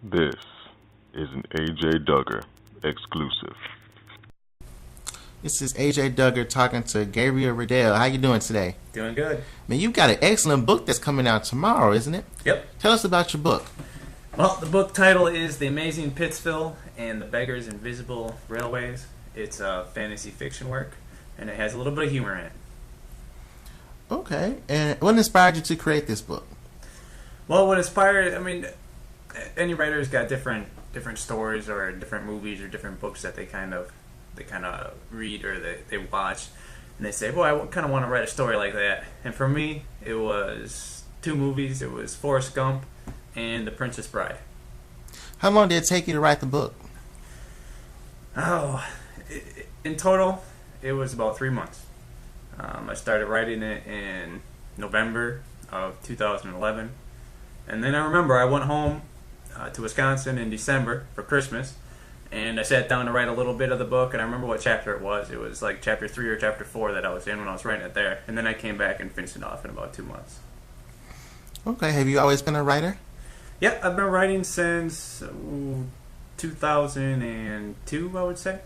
This is an AJ Duggar exclusive. This is AJ Duggar talking to Gabriel Redel. How you doing today? Doing good. Man, you've got an excellent book that's coming out tomorrow, isn't it? Yep. Tell us about your book. Well, the book title is The Amazing Pitsville and the Beggar's Invisible Railways. It's a fantasy fiction work, and it has a little bit of humor in it. Okay. And what inspired you to create this book? Well, what inspired, any writer's got different stories or different movies or different books that they kind of read or they watch, and they say, well, I kind of want to write a story like that. And for me, it was two movies. It was Forrest Gump and The Princess Bride. How long did it take you to write the book? In total, it was about 3 months. I started writing it in November of 2011. And then I remember I went home to Wisconsin in December for Christmas, and I sat down to write a little bit of the book, and I remember what chapter it was. It was like chapter 3 or chapter 4 that I was in when I was writing it there. And then I came back and finished it off in about 2 months. Okay. Have you always been a writer? Yeah, I've been writing since 2002, I would say.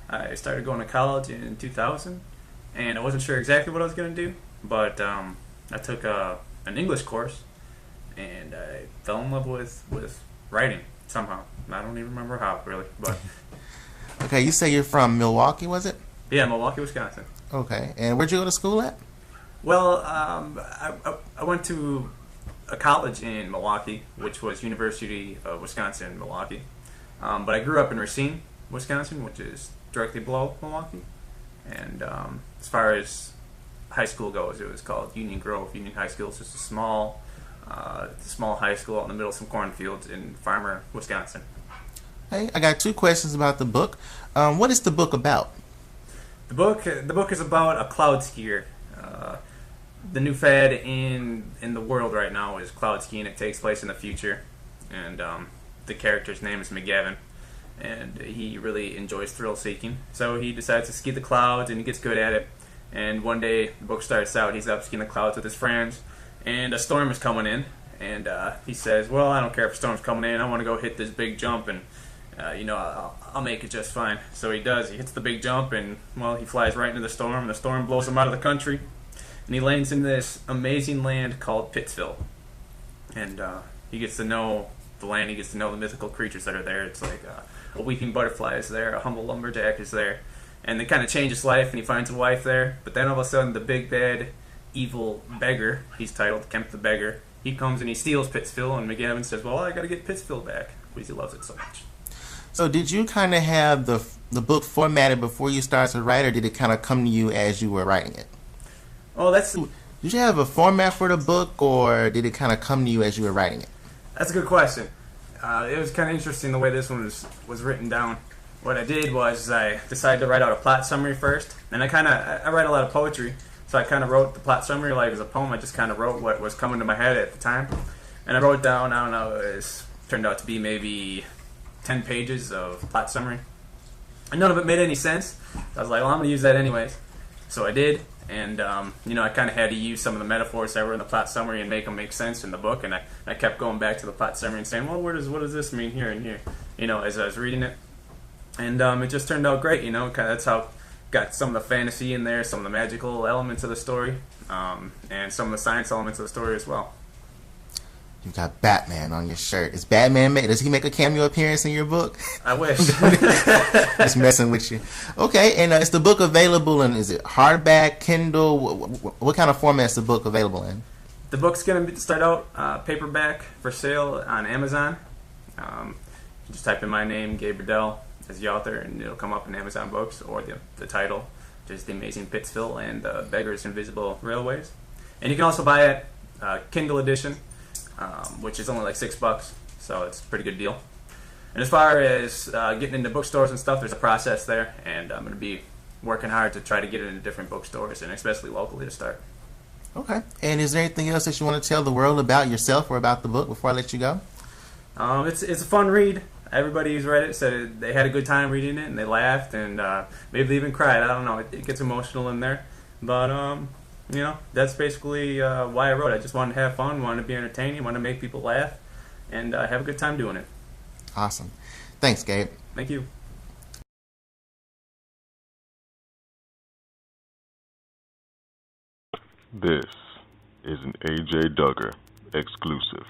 I started going to college in 2000, and I wasn't sure exactly what I was going to do, but I took an English course, and I fell in love with writing somehow. I don't even remember how, really. But Okay, you say you're from Milwaukee, was it? yeah, Milwaukee, Wisconsin. Okay. And where'd you go to school at? Well, I went to a college in Milwaukee, which was University of Wisconsin-Milwaukee. But I grew up in Racine, Wisconsin, which is directly below Milwaukee. And as far as high school goes, it was called Union Grove Union High School. It's just a small high school out in the middle of some cornfields in Farmer, Wisconsin. Hey, I got 2 questions about the book. What is the book about? The book is about a cloud skier. The new fad in the world right now is cloud skiing. It takes place in the future, and the character's name is McGavin, and he really enjoys thrill seeking. So he decides to ski the clouds, and he gets good at it. And one day, the book starts out, he's up skiing the clouds with his friends, and a storm is coming in, and he says, well, I don't care if a storm's coming in, I want to go hit this big jump, and I'll make it just fine. So he does. He hits the big jump, and, well, he flies right into the storm, and the storm blows him out of the country, and he lands in this amazing land called Pitsville. And he gets to know the land, he gets to know the mythical creatures that are there. It's like a weeping butterfly is there, a humble lumberjack is there, and they kind of change his life, and he finds a wife there. But then all of a sudden, the big bad evil Beggar, he's titled Kemp the Beggar, he comes and he steals Pitsville, and McGavin says, well, I gotta get Pitsville back, because he loves it so much. So did you kind of have the book formatted before you started to write, or did it kind of come to you as you were writing it? Oh, Did you have a format for the book, or did it kind of come to you as you were writing it? that's a good question. It was kind of interesting the way this one was written down. What I did was I decided to write out a plot summary first, and I write a lot of poetry, so I kind of wrote the plot summary like as a poem. I just kind of wrote what was coming to my head at the time, and I wrote down, I don't know, it turned out to be maybe 10 pages of plot summary, and none of it made any sense. I was like, well, I'm going to use that anyways. So I did, and I kind of had to use some of the metaphors that were in the plot summary and make them make sense in the book, and I kept going back to the plot summary and saying, well, what does this mean here and here, as I was reading it. And it just turned out great, that's how got some of the fantasy in there, some of the magical elements of the story, and some of the science elements of the story as well. You got Batman on your shirt. Is Batman does he make a cameo appearance in your book? I wish. Just messing with you. Okay, and is the book available in, is it hardback, Kindle? What kind of format is the book available in? The book's going to start out paperback for sale on Amazon. You just type in my name, Gabe Redel, as the author, and it'll come up in Amazon Books, or the title, just The Amazing Pitsville and the Beggar's Invisible Railways. And you can also buy it Kindle edition, which is only like $6, so it's a pretty good deal. And as far as getting into bookstores and stuff, there's a process there, and I'm going to be working hard to try to get it into different bookstores, and especially locally to start. Okay. And is there anything else that you want to tell the world about yourself or about the book before I let you go? It's a fun read. Everybody who's read it said they had a good time reading it, and they laughed, and maybe they even cried. I don't know. It gets emotional in there. But, that's basically why I wrote it. I just wanted to have fun, wanted to be entertaining, wanted to make people laugh, and have a good time doing it. Awesome. Thanks, Gabe. Thank you. This is an AJ Duggar exclusive.